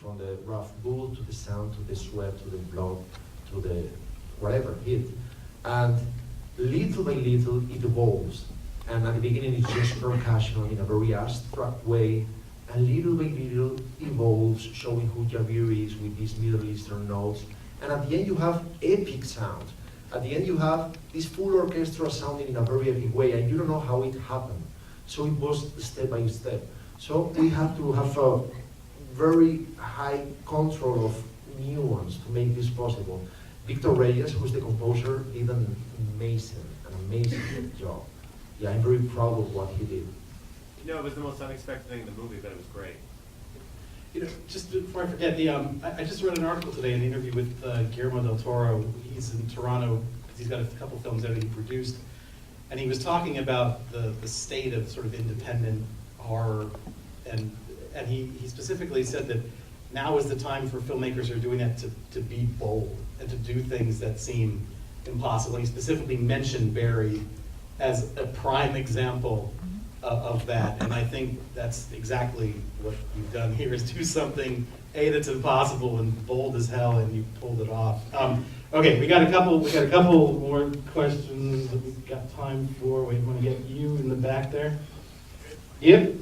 from the rough bull to the sound, to the sweat, to the blood, to the whatever, heat. And little by little, it evolves. And at the beginning, it's just percussion in a very abstract way. And little by little, evolves, showing who Javier is with these Middle Eastern notes. And at the end, you have epic sound. At the end, you have this full orchestra sounding in a very epic way, and you don't know how it happened. So it was step by step. So we have to have a very high control of nuance to make this possible. Victor Reyes, who's the composer, did an amazing job. Yeah, I'm very proud of what he did. You know, it was the most unexpected thing in the movie, but it was great. You know, just before I forget, I just read an article today, an interview with Guillermo del Toro. He's in Toronto because he's got a couple films that he produced, and he was talking about the state of sort of independent horror, and he specifically said that now is the time for filmmakers who are doing that to be bold and to do things that seem impossible. And he specifically mentioned Barry as a prime example of that, and I think that's exactly what you've done here, is do something that's impossible and bold as hell, and you pulled it off. Okay, we got a couple more questions that we've got time for. We want to get you in the back there. Yep.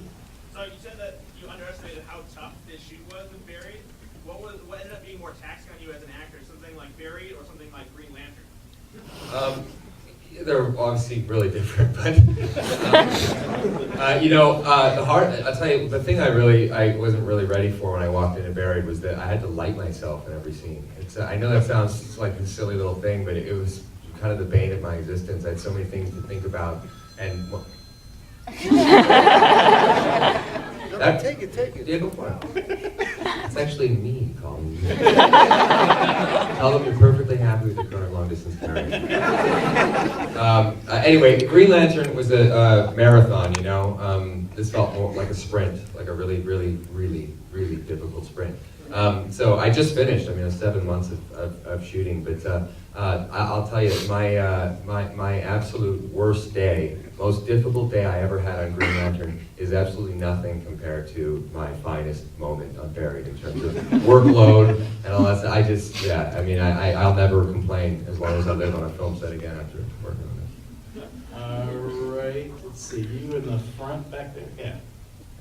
So you said that you underestimated how tough this shoot was with Barry. What ended up being more taxing on you as an actor? Something like Barry or something like Green Lantern? They're obviously really different, but I'll tell you, the thing I wasn't really ready for when I walked into Buried was that I had to light myself in every scene. I know that sounds like a silly little thing, but it was kind of the bane of my existence. I had so many things to think about, and Take it. Yeah, go for it. It's actually me calling you. Tell them you're perfectly happy with your current long-distance marriage. Anyway, Green Lantern was a marathon, you know. This felt more like a sprint, like a really, really, really, really difficult sprint. So I just finished. I mean, it was 7 months of shooting, but I'll tell you, my absolute worst day, most difficult day I ever had on Green Lantern is absolutely nothing compared to my finest moment on Buried in terms of workload and all that stuff. I'll never complain as long as I live on a film set again after working on it. All right, let's see, you in the front back there. Yeah.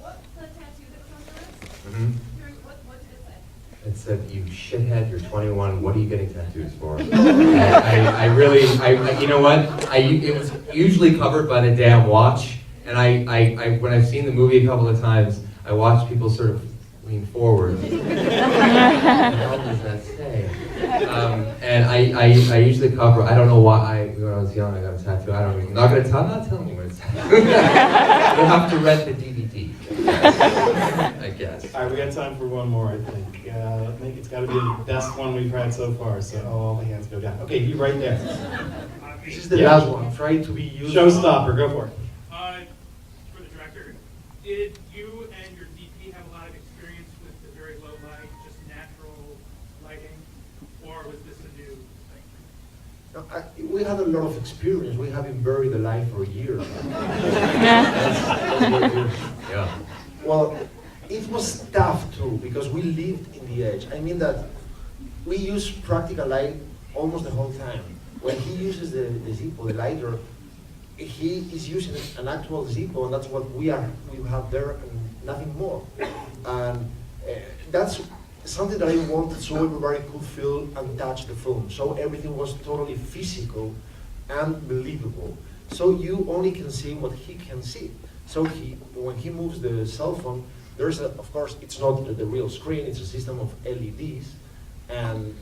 What the tattoo that was on the wrist? Mm-hmm. What did it say? It said, "You shithead, you're 21, what are you getting tattoos for?" You know what? It was usually covered by the damn watch, and when I've seen the movie a couple of times, I watch people sort of lean forward. What the hell does that say? And I usually cover, I don't know why, when I was young I got a tattoo, I'm not telling you what it's You'll have to rent the DVD, I guess. All right, we got time for one more, I think. I think it's got to be the best one we've had so far, so all the hands go down. Okay, you right there. This is the last one. Try to be used. Showstopper, go for it. For the director, did you and your DP have a lot of experience with the very low light, just natural lighting, or was this a new thing? We had a lot of experience. We have been buried alive for years. Yeah. Well, it was tough too, because we lived in the edge. I mean that we use practical light almost the whole time. When he uses the Zippo, the lighter, he is using an actual Zippo, and that's what we have there, and nothing more. And that's something that I wanted, so everybody could feel and touch the film. So everything was totally physical and believable. So you only can see what he can see. So when he moves the cell phone, there's of course, it's not the real screen, it's a system of LEDs, and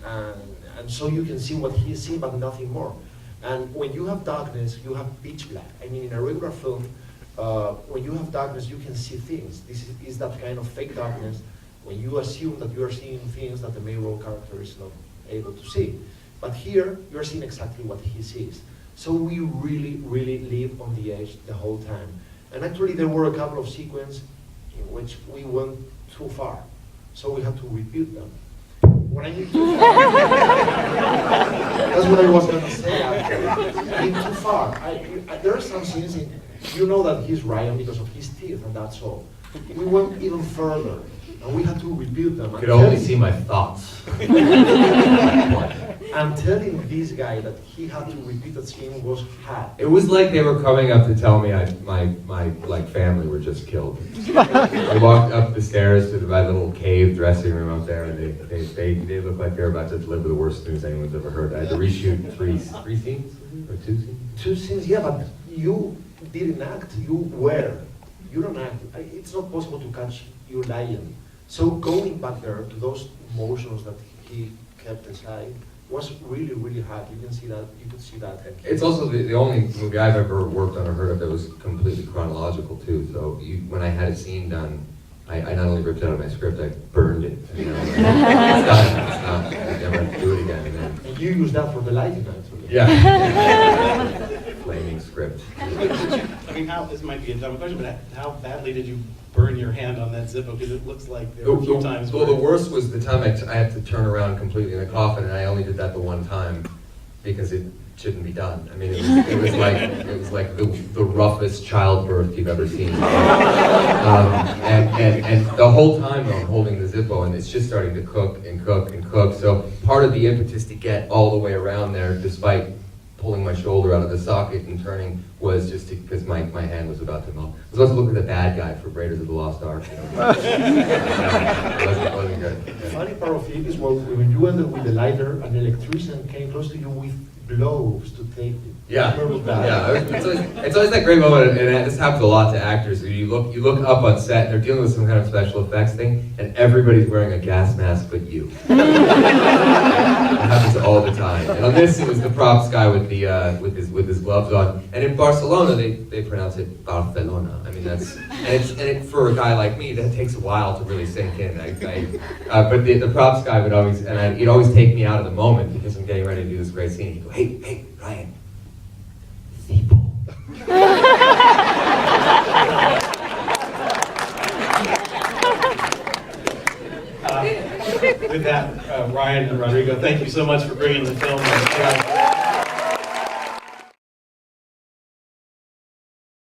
so you can see what he's seeing, but nothing more. And when you have darkness, you have pitch black. I mean, in a regular film, when you have darkness, you can see things. This is that kind of fake darkness, when you assume that you are seeing things that the main role character is not able to see. But here, you're seeing exactly what he sees. So we really, really live on the edge the whole time. And actually, there were a couple of sequences in which we went too far. So we had to repeat them. When I mean too far, that's what I was going to say actually. I mean too far. There are some scenes, you know that he's Ryan because of his teeth, and that's all. We went even further. and we had to rebuild them. You could only see my thoughts. I'm telling this guy that he had to repeat that scene was hard. It was like they were coming up to tell me my like family were just killed. They walked up the stairs to my little cave dressing room up there, and they looked like they were about to deliver the worst news anyone's ever heard. I had to reshoot three scenes or 2 scenes. 2 scenes, yeah, but you didn't act, you were. You don't act. It's not possible to catch you lying. So going back there to those emotions that he kept inside was really, really hard. You can see that. You could see that. It's also the only movie I've ever worked on or heard of that was completely chronological too. So when I had a scene done, I not only ripped it out of my script, I burned it. You know, it's done. It's not. I never have to do it again. And you use that for the lighting actually. Yeah. Flaming script. I mean, this might be a dumb question, but how badly did you burn your hand on that Zippo? Because it looks like there were a few times Well, the worst was the time I had to turn around completely in the coffin, and I only did that the one time because it shouldn't be done. I mean, it was like the roughest childbirth you've ever seen. And the whole time though, I'm holding the Zippo, and it's just starting to cook and cook and cook. So part of the impetus to get all the way around there, despite pulling my shoulder out of the socket and turning, was just because my hand was about to melt. I was about to look like the bad guy for Raiders of the Lost Ark. You know? It wasn't good. The funny part of it is when you ended with the lighter, an electrician came close to you with gloves to take it. Yeah, Remember that? yeah. It's always that great moment, and this happens a lot to actors. You look up on set, and they're dealing with some kind of special effects thing, and everybody's wearing a gas mask but you. It happens all the time. And on this, it was the props guy with his gloves on. And in Barcelona, they pronounce it Barcelona. I mean, for a guy like me, that takes a while to really sink in. But the props guy would always, he'd always take me out of the moment because I'm getting ready to do this great scene. He'd go, hey, Ryan. People. With that, Ryan and Rodrigo, thank you so much for bringing the film.